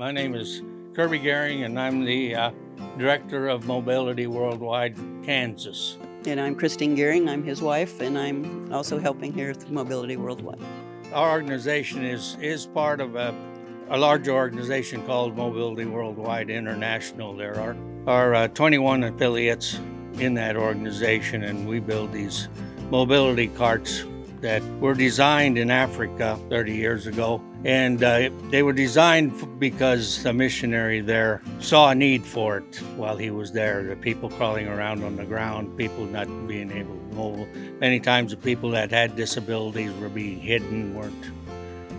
My name is Kirby Gehring, and I'm the Director of Mobility Worldwide, Kansas. And I'm Christine Gehring. I'm his wife, and I'm also helping here at Mobility Worldwide. Our organization is part of a larger organization called Mobility Worldwide International. There are 21 affiliates in that organization, and we build these mobility carts that were designed in Africa 30 years ago. And they were designed because a missionary there saw a need for it while he was there. The people crawling around on the ground, people not being able to move. Many times the people that had disabilities were being hidden,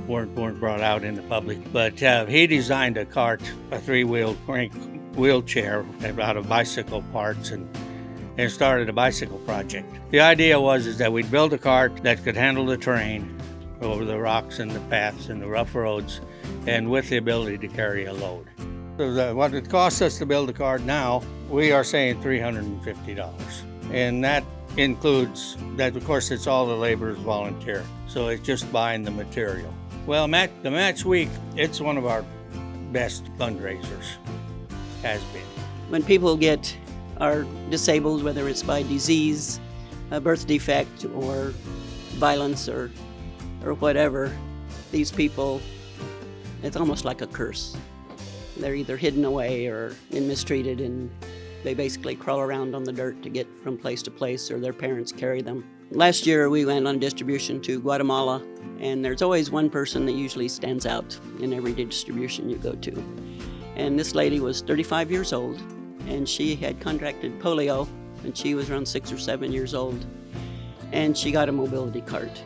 weren't brought out in the public. But he designed a cart, a three-wheel crank wheelchair out of bicycle parts, and started a bicycle project. The idea was that we'd build a cart that could handle the terrain over the rocks and the paths and the rough roads, and with the ability to carry a load. So what it costs us to build a cart now, we are saying $350. And that includes, that of course it's all the labor is volunteer, so it's just buying the material. Well, the match week, it's one of our best fundraisers, has been. When people are disabled, whether it's by disease, a birth defect, or violence, or whatever, these people, it's almost like a curse. They're either hidden away or mistreated, and they basically crawl around on the dirt to get from place to place, or their parents carry them. Last year we went on distribution to Guatemala, and there's always one person that usually stands out in every distribution you go to. And this lady was 35 years old, and she had contracted polio, and she was around 6 or 7 years old, and she got a mobility cart.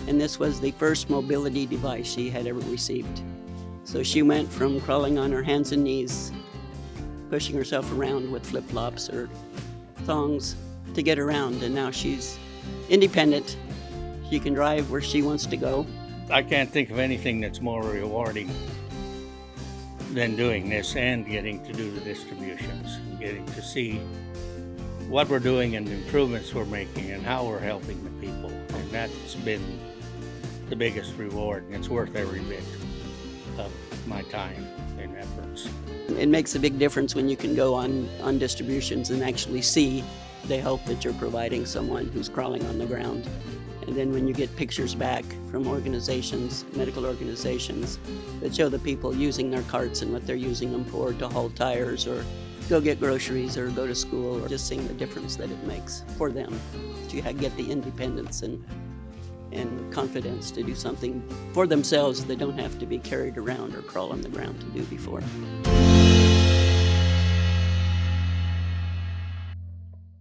And this was the first mobility device she had ever received. So she went from crawling on her hands and knees, pushing herself around with flip-flops or thongs to get around, and now she's independent. She can drive where she wants to go. I can't think of anything that's more rewarding than doing this and getting to do the distributions, getting to see what we're doing and the improvements we're making and how we're helping the people. And that's been the biggest reward, and it's worth every bit of my time and efforts. It makes a big difference when you can go on distributions and actually see the help that you're providing someone who's crawling on the ground. And then when you get pictures back from organizations, medical organizations, that show the people using their carts and what they're using them for, to haul tires or go get groceries or go to school, or just seeing the difference that it makes for them. You get the independence and confidence to do something for themselves they don't have to be carried around or crawl on the ground to do before.